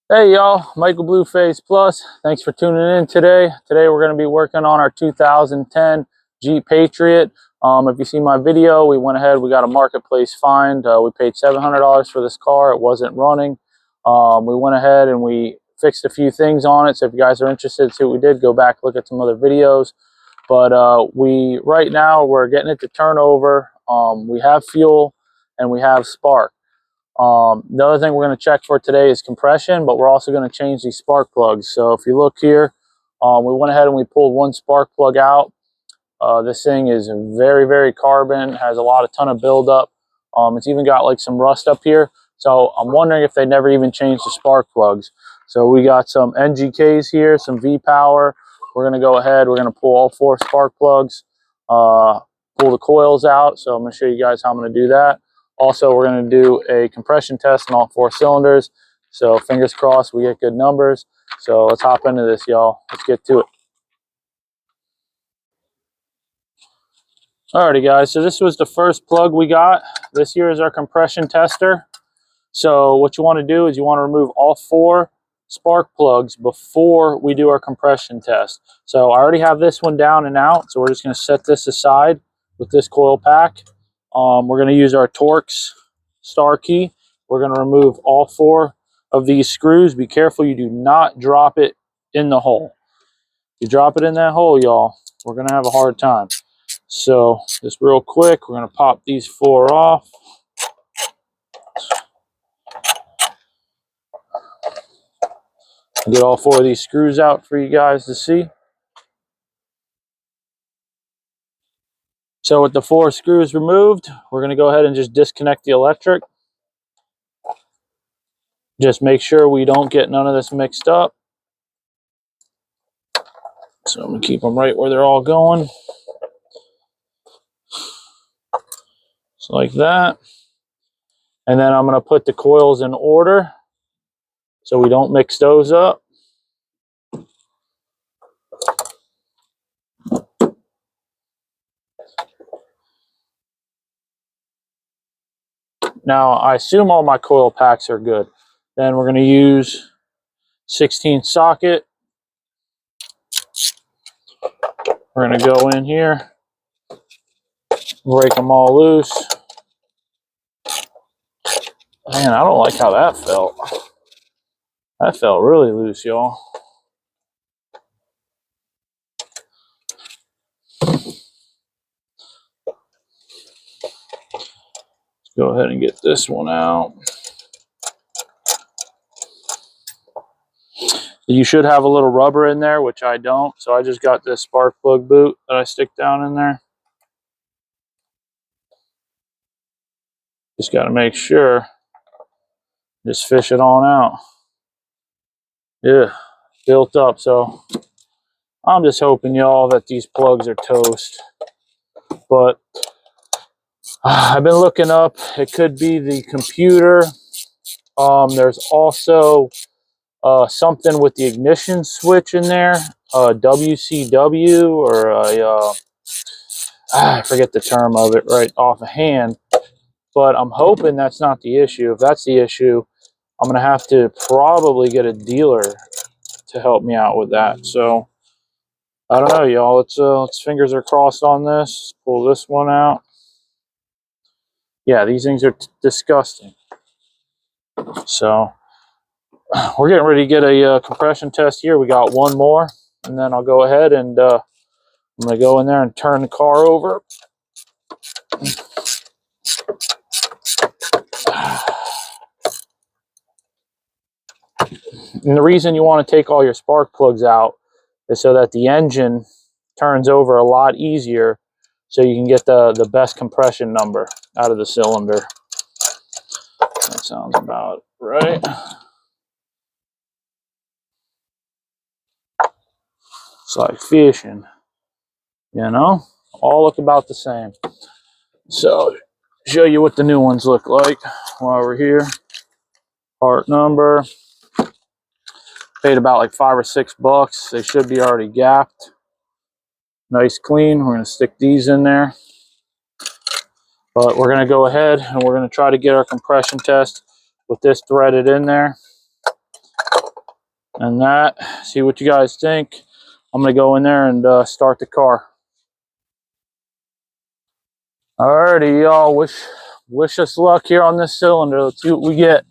Hey y'all, Michael Blueface Plus. Thanks for tuning in today. Today we're going to be working on our 2010 Jeep Patriot. If you see my video, we went ahead, we got a marketplace find. We paid $700 for this car. It wasn't running. We went ahead and we fixed a few things on it. So if you guys are interested to see what we did, go back, look at some other videos. But right now we're getting it to turn over. We have fuel and we have spark. The other thing we're going to check for today is compression, but we're also going to change these spark plugs. So if you look here, we went ahead and we pulled one spark plug out. This thing is very, very carbon, has a ton of buildup. It's even got like some rust up here. So I'm wondering if they never even changed the spark plugs. So we got some NGKs here, some V-Power. We're going to go ahead, we're going to pull all 4 spark plugs, pull the coils out. So I'm going to show you guys how I'm going to do that. Also, we're going to do a compression test on all 4 cylinders. So fingers crossed we get good numbers. So let's hop into this, y'all. Let's get to it. Alrighty, guys. So this was the first plug we got. This here is our compression tester. So what you want to do is you want to remove all 4 spark plugs before we do our compression test. So I already have this one down and out. So we're just going to set this aside with this coil pack. We're going to use our Torx star key. We're going to remove all 4 of these screws. Be careful you do not drop it in the hole. If you drop it in that hole, y'all, we're going to have a hard time. So just real quick, we're going to pop these 4 off. Get all 4 of these screws out for you guys to see. So with the 4 screws removed, we're going to go ahead and just disconnect the electric. Just make sure we don't get none of this mixed up. So I'm going to keep them right where they're all going. Just like that. And then I'm going to put the coils in order so we don't mix those up. Now, I assume all my coil packs are good. Then we're going to use 16 socket. We're going to go in here, break them all loose. Man, I don't like how that felt. That felt really loose, y'all. Go ahead and get this one out. You should have a little rubber in there, which I don't. So I just got this spark plug boot that I stick down in there. Just got to make sure. Just fish it on out. Yeah, built up. So I'm just hoping, y'all, that these plugs are toast. But I've been looking up. It could be the computer. There's also something with the ignition switch in there. WCW or I forget the term of it right offhand. But I'm hoping that's not the issue. If that's the issue, I'm going to have to probably get a dealer to help me out with that. So I don't know, y'all. Let's fingers are crossed on this. Pull this one out. Yeah, these things are disgusting. So we're getting ready to get a compression test here. We got one more, and then I'll go ahead and I'm going to go in there and turn the car over. And the reason you want to take all your spark plugs out is so that the engine turns over a lot easier, so you can get the best compression number out of the cylinder. That sounds about right. It's like fishing, you know? All look about the same. So, show you what the new ones look like while we're here. Part number. Paid about like $5 or $6. They should be already gapped. Nice clean. We're going to stick these in there. But we're going to go ahead and we're going to try to get our compression test with this threaded in there. and that. See what you guys think. I'm gonna go in there and start the car. Alrighty, y'all. Wish us luck here on this cylinder. Let's see what we get.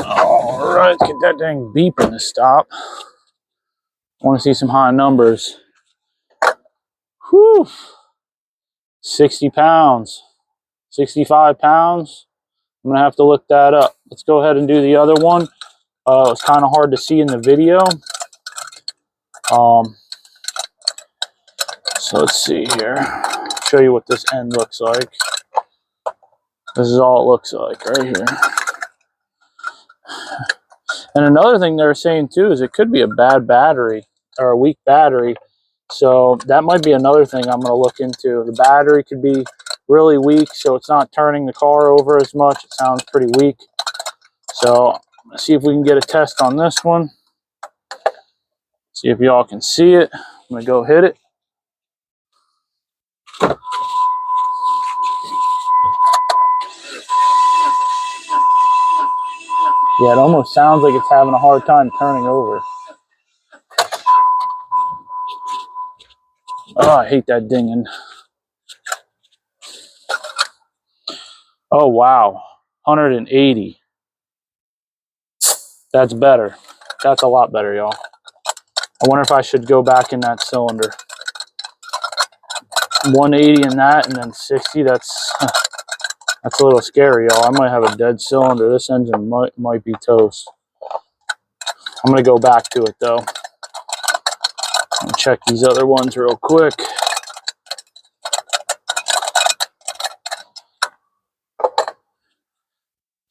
All right, let's get that dang beeping to stop. I want to see some high numbers. Whew. 60 pounds, 65 pounds. I'm gonna have to look that up. Let's go ahead and do the other one. It's kind of hard to see in the video. So let's see here. Show you what this end looks like. This is all it looks like right here. And another thing they're saying too is it could be a bad battery or a weak battery. So that might be another thing I'm going to look into. The battery could be really weak, so it's not turning the car over as much. It sounds pretty weak. So let's see if we can get a test on this one. See if y'all can see it. I'm going to go hit it. Yeah, it almost sounds like it's having a hard time turning over. Oh, I hate that dinging. Oh, wow. 180. That's better. That's a lot better, y'all. I wonder if I should go back in that cylinder. 180 in that and then 60, that's a little scary, y'all. I might have a dead cylinder. This engine might be toast. I'm going to go back to it, though. And check these other ones real quick.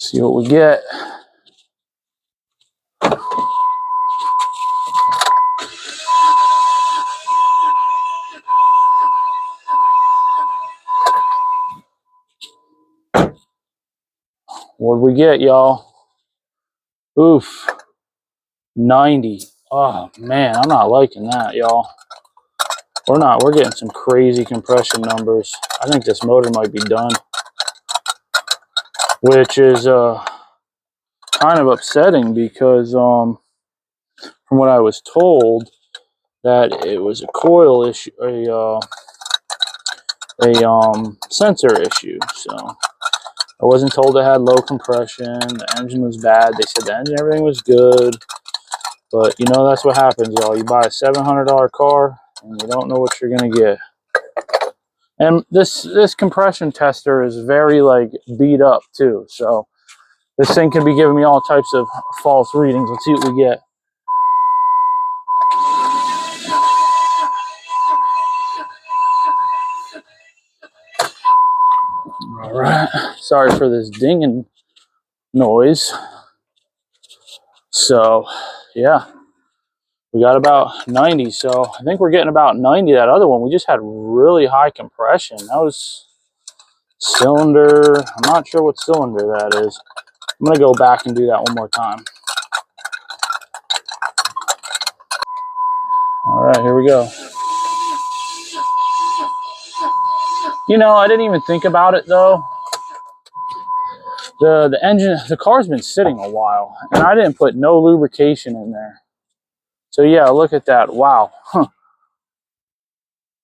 See what we get. What'd we get, y'all? Oof. 90. Oh, man, I'm not liking that, y'all. We're getting some crazy compression numbers. I think this motor might be done. Which is kind of upsetting because from what I was told, that it was a coil issue, a sensor issue. So I wasn't told it had low compression. The engine was bad. They said the engine, everything was good. But you know, that's what happens, y'all. You buy a $700 car and you don't know what you're gonna get. And this compression tester is very like beat up too. So this thing can be giving me all types of false readings. Let's see what we get. All right. Sorry for this dinging noise. So, yeah. We got about 90. So, I think we're getting about 90. That other one, we just had really high compression. That was cylinder. I'm not sure what cylinder that is. I'm going to go back and do that one more time. All right, here we go. You know, I didn't even think about it, though. The engine, the car's been sitting a while, and I didn't put no lubrication in there. So yeah, look at that. Wow.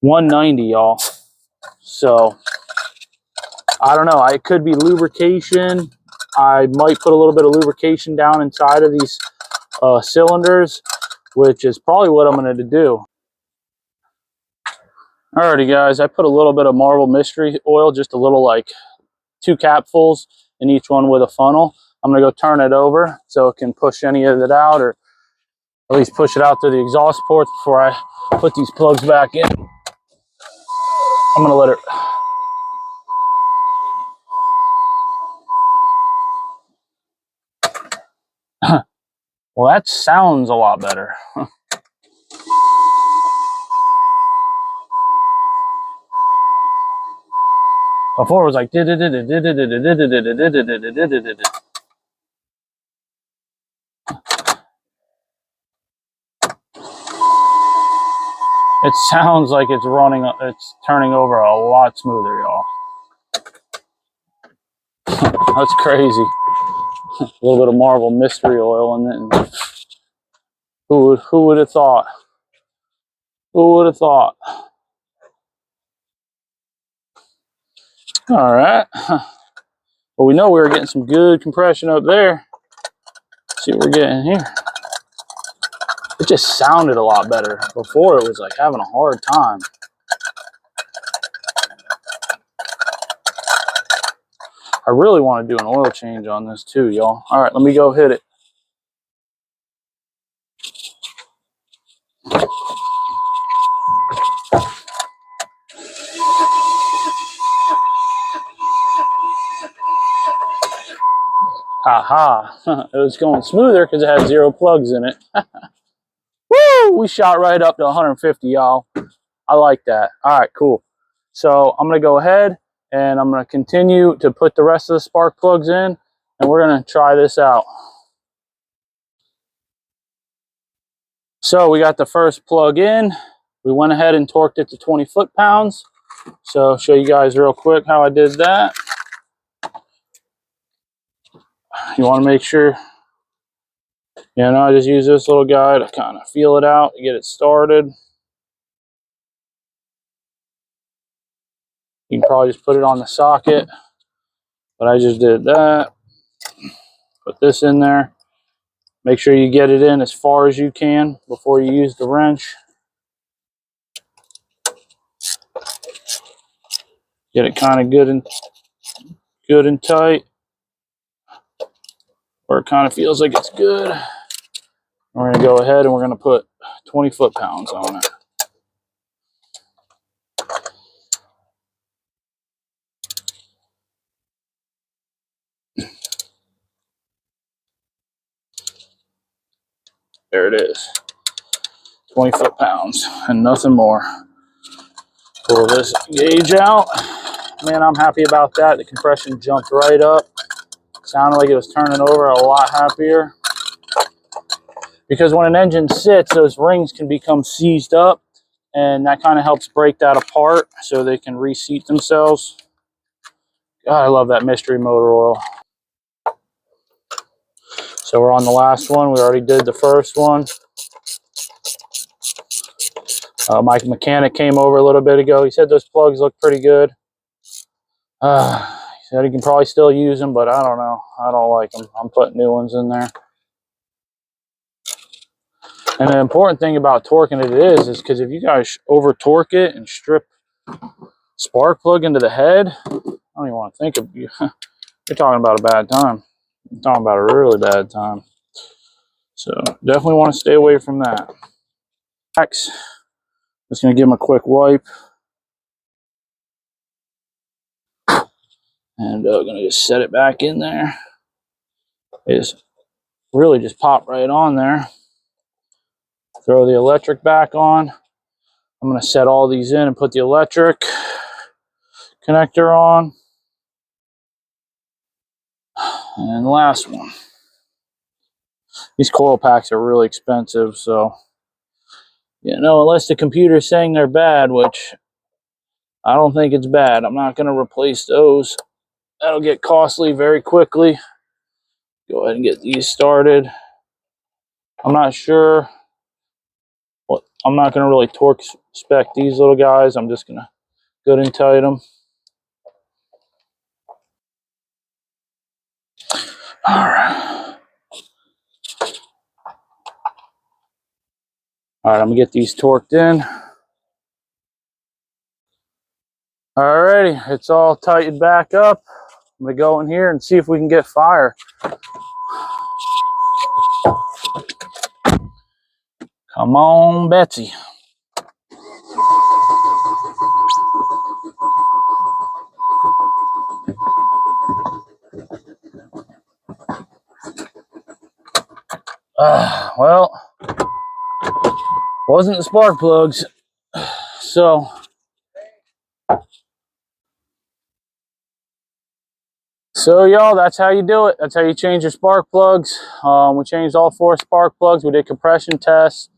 190, y'all. So I don't know. It could be lubrication. I might put a little bit of lubrication down inside of these cylinders, which is probably what I'm going to do. Alrighty, guys. I put a little bit of Marble Mystery Oil, just a little, like 2 capfuls in each one with a funnel. I'm going to go turn it over so it can push any of it out, or at least push it out through the exhaust ports before I put these plugs back in. I'm going to let it... Well, that sounds a lot better. Before it was like... It sounds like it's running, it's turning over a lot smoother, y'all. That's crazy. A little bit of Marvel mystery oil in it. And who would have thought? Who would have thought? All right. Well, we know we were getting some good compression up there. Let's see what we're getting here. It just sounded a lot better. Before it was like having a hard time. I really want to do an oil change on this too, y'all. All right, let me go hit it. Haha. It was going smoother because it had 0 plugs in it. Woo! We shot right up to 150, y'all. I like that. All right, cool. So I'm going to go ahead and I'm going to continue to put the rest of the spark plugs in, and we're going to try this out. So we got the first plug in. We went ahead and torqued it to 20 foot-pounds. So I'll show you guys real quick how I did that. You want to make sure, I just use this little guy to kind of feel it out, to get it started. You can probably just put it on the socket, but I just did that. Put this in there. Make sure you get it in as far as you can before you use the wrench. Get it kind of good and tight, where it kind of feels like it's good. We're going to go ahead and we're going to put 20 foot-pounds on it. There it is. 20 foot-pounds and nothing more. Pull this gauge out. Man, I'm happy about that. The compression jumped right up. Sounded like it was turning over a lot happier. Because when an engine sits, those rings can become seized up, and that kind of helps break that apart so they can reseat themselves. God, I love that mystery motor oil. So we're on the last one. We already did the first one. My mechanic came over a little bit ago. He said those plugs look pretty good. He said he can probably still use them, but I don't know. I don't like them. I'm putting new ones in there. And the important thing about torquing it is because if you guys over torque it and strip spark plug into the head, I don't even want to think of you. You're talking about a bad time. You're talking about a really bad time. So definitely want to stay away from that. Just going to give them a quick wipe. And I'm going to just set it back in there. It's really just pop right on there. Throw the electric back on. I'm going to set all these in and put the electric connector on. And the last one. These coil packs are really expensive, so, unless the computer's saying they're bad, which I don't think it's bad, I'm not going to replace those. That'll get costly very quickly. Go ahead and get these started. I'm not sure. I'm not going to really torque spec these little guys. I'm just going to good and tight them. All right. All right, I'm going to get these torqued in. Alrighty, it's all tightened back up. I'm going to go in here and see if we can get fire. Come on, Betsy. Well, wasn't the spark plugs. So y'all, that's how you do it. That's how you change your spark plugs. We changed all 4 spark plugs. We did compression tests.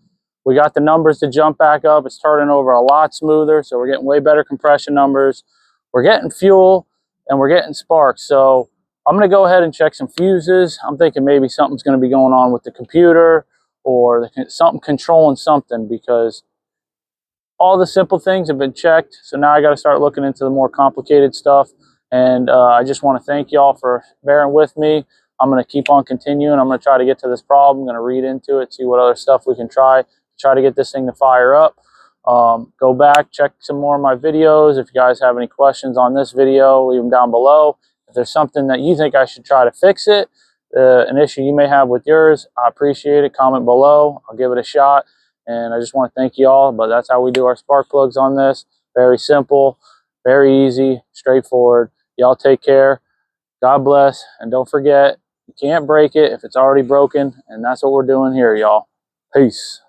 we got the numbers to jump back up. It's turning over a lot smoother, so we're getting way better compression numbers. We're getting fuel, and we're getting sparks. So I'm going to go ahead and check some fuses. I'm thinking maybe something's going to be going on with the computer, or something controlling something, because all the simple things have been checked. So now I got to start looking into the more complicated stuff. And I just want to thank y'all for bearing with me. I'm going to keep on continuing. I'm going to try to get to this problem. I'm going to read into it, see what other stuff we can try to get this thing to fire up. Go back, check some more of my videos. If you guys have any questions on this video, leave them down below. If there's something that you think I should try to fix it, an issue you may have with yours, I appreciate it. Comment below. I'll give it a shot. And I just want to thank you all. But that's how we do our spark plugs on this. Very simple, very easy, straightforward. Y'all take care. God bless. And don't forget, you can't break it if it's already broken. And that's what we're doing here, y'all. Peace.